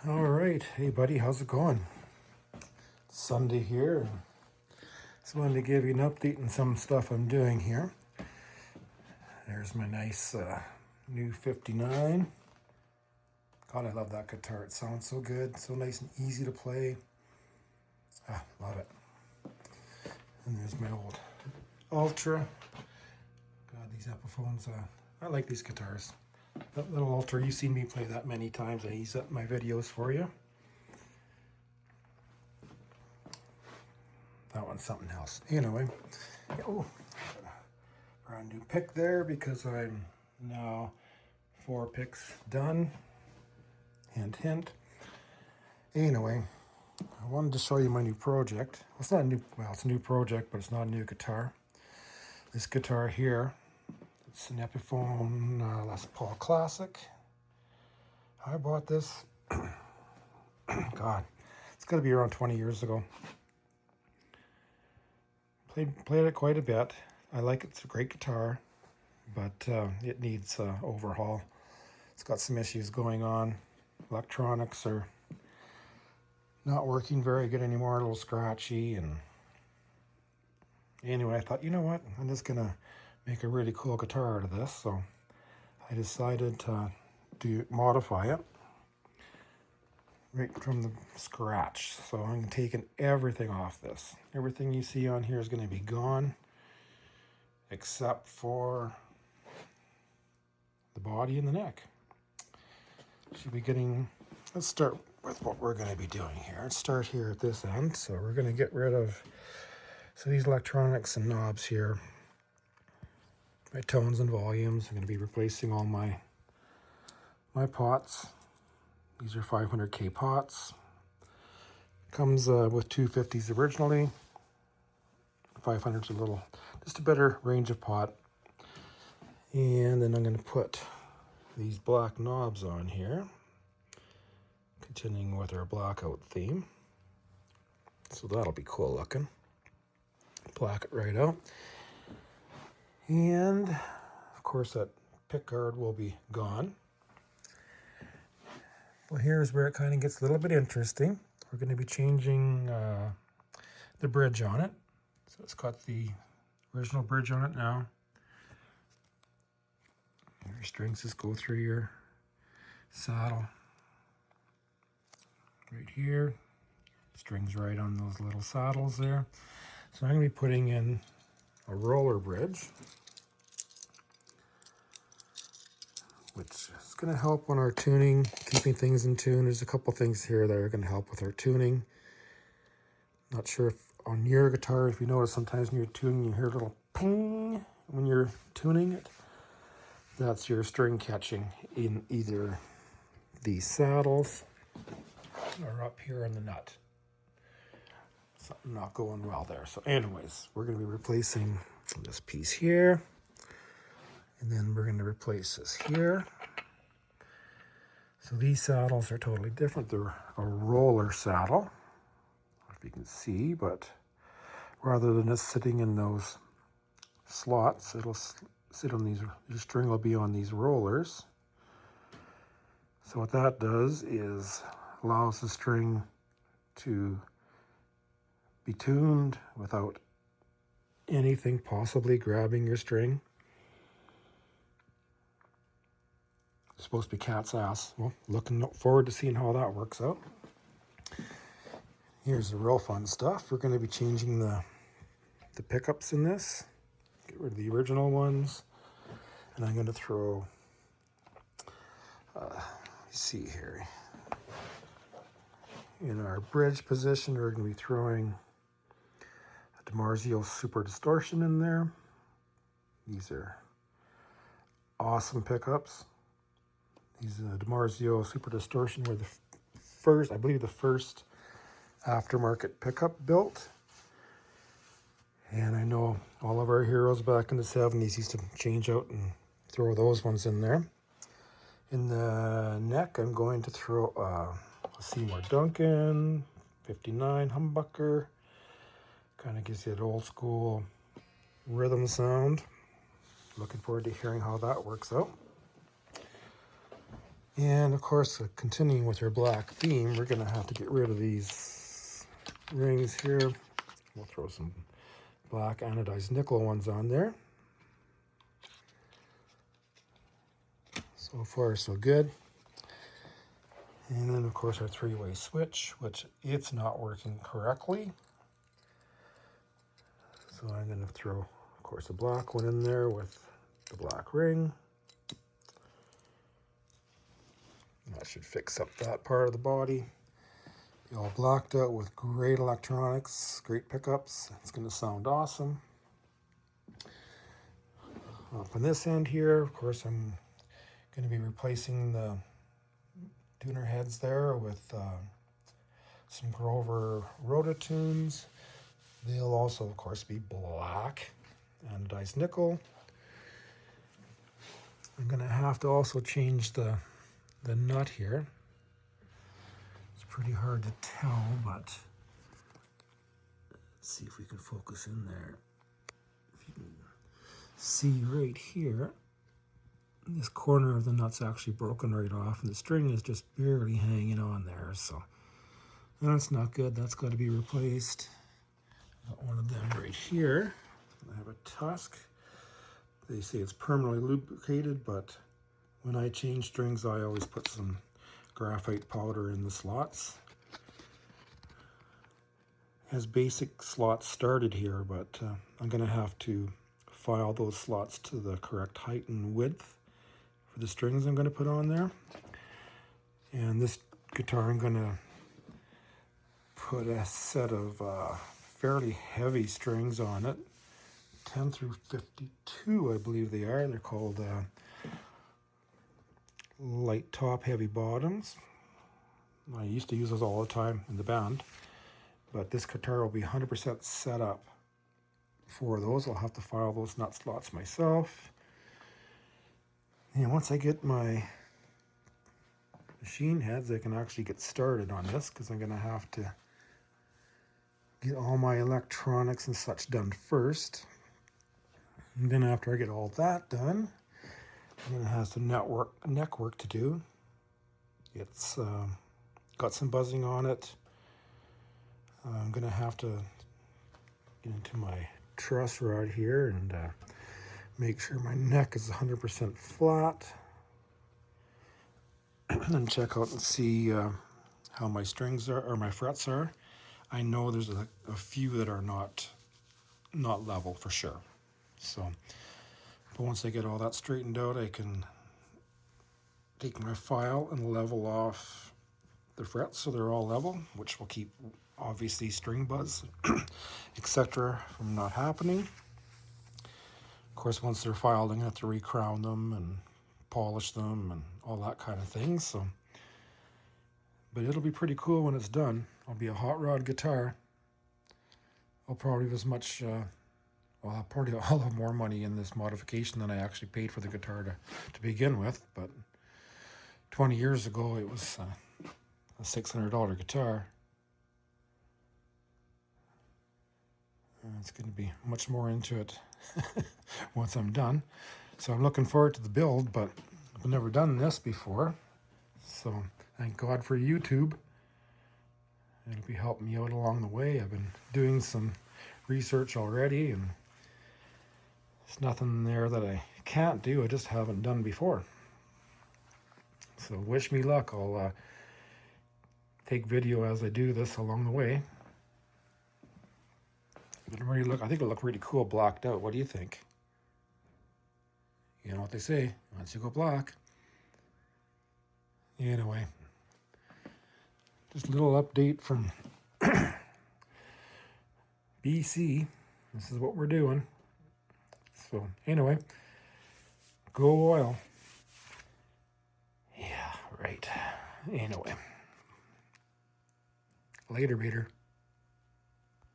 All right. Hey, buddy. How's it going? It's Sunday here. And just wanted to give you an update on some stuff I'm doing here. There's my nice new 59. God, I love that guitar. It sounds so good. So nice and easy to play. Love it. And there's my old Ultra. God, these Epiphones. I like these guitars. That little Ultra, you've seen me play that many times. I use that in my videos for you. That one's something else. Anyway, brand new pick there because I'm now 4 picks done. Hint, hint. Anyway, I wanted to show you my new project. It's not a new, well, it's a new project, but it's not a new guitar. This guitar here, it's an Epiphone Les Paul Classic. I bought this, God, it's got to be around 20 years ago. Played it quite a bit. I like it. It's a great guitar, but it needs overhaul. It's got some issues going on. Electronics are not working very good anymore. A little scratchy. And anyway, I thought, you know what? I'm just gonna make a really cool guitar out of this. So I decided to modify it right from the scratch. So I'm taking everything off this. Everything you see on here is going to be gone, except for the body and the neck. Should be getting, let's start with what we're going to be doing here. Let's start here at this end. So we're going to get rid of, so these electronics and knobs here, my tones and volumes. I'm going to be replacing all my pots. These are 500K pots. Comes with 250s originally. 500's a little, just a better range of pot. And then I'm going to put these black knobs on here, continuing with our blackout theme. So that'll be cool looking. Black it right out. And of course that pick guard will be gone. Well, here's where it kind of gets a little bit interesting. We're going to be changing the bridge on it. So it's got the original bridge on it now. Your strings just go through your saddle. Right here. Strings right on those little saddles there. So I'm going to be putting in a roller bridge, which is going to help on our tuning, keeping things in tune. There's a couple things here that are going to help with our tuning. Not sure if on your guitar, if you notice sometimes when you're tuning, you hear a little ping when you're tuning it. That's your string catching in either these saddles or up here in the nut. Something not going well there. So anyways, we're going to be replacing this piece here. And then we're going to replace this here. So these saddles are totally different. They're a roller saddle. I don't know if you can see, but rather than just sitting in those slots, it'll sit on these, your string will be on these rollers. So what that does is allows the string to be tuned without anything possibly grabbing your string. It's supposed to be cat's ass. Well, looking forward to seeing how that works out. Here's the real fun stuff. We're going to be changing the pickups in this. Get rid of the original ones. And I'm going to throw, see here. In our bridge position, we're going to be throwing a DiMarzio Super Distortion in there. These are awesome pickups. These DiMarzio Super Distortion were the first, I believe the first aftermarket pickup built. And I know all of our heroes back in the 70s used to change out and throw those ones in there. In the neck, I'm going to throw a Seymour Duncan 59 humbucker. Kind of gives you that old school rhythm sound. Looking forward to hearing how that works out. And of course, continuing with your black theme, we're going to have to get rid of these rings here. We'll throw some black anodized nickel ones on there. So far, so good. And then, of course, our three-way switch, which it's not working correctly. So I'm going to throw, of course, a black one in there with the black ring. That should fix up that part of the body. Be all blacked out with great electronics, great pickups. It's going to sound awesome. Up on this end here, of course, I'm going to be replacing the tuner heads there with some Grover Rotatunes. They'll also, of course, be black, anodized nickel. I'm going to have to also change the nut here. It's pretty hard to tell, but let's see if we can focus in there. If you can see right here, this corner of the nut's actually broken right off, and the string is just barely hanging on there, so that's not good. That's got to be replaced. Got one of them right here. I have a tusk. They say it's permanently lubricated, but when I change strings, I always put some graphite powder in the slots. It has basic slots started here, but I'm going to have to file those slots to the correct height and width for the strings I'm going to put on there. And this guitar, I'm going to put a set of fairly heavy strings on it, 10 through 52, I believe they are. They're called light top, heavy bottoms. I used to use those all the time in the band, but this guitar will be 100% set up for those. I'll have to file those nut slots myself. And once I get my machine heads, I can actually get started on this, because I'm going to have to get all my electronics and such done first. And then after I get all that done, I'm going to have some neck work to do. It's got some buzzing on it. I'm going to have to get into my truss rod here and make sure my neck is 100% flat. And check out and see how my strings are, or my frets are. I know there's a few that are not level for sure. So, but once I get all that straightened out, I can take my file and level off the frets so they're all level, which will keep obviously string buzz, etc. from not happening. Of course, once they're filed, I'm going to have to recrown them and polish them and all that kind of thing. So, but it'll be pretty cool when it's done. It'll be a hot rod guitar. I'll probably have as much, I'll have more money in this modification than I actually paid for the guitar to begin with. But 20 years ago, it was a $600 guitar. It's going to be much more into it once I'm done. So I'm looking forward to the build, but I've never done this before. So thank God for YouTube. It'll be helping me out along the way. I've been doing some research already, and there's nothing there that I can't do. I just haven't done before. So wish me luck. I'll take video as I do this along the way. I think it'll look really cool blacked out. What do you think? You know what they say, once you go black. Anyway, just a little update from BC. This is what we're doing. So anyway, go oil. Yeah, right. Anyway, later, Peter.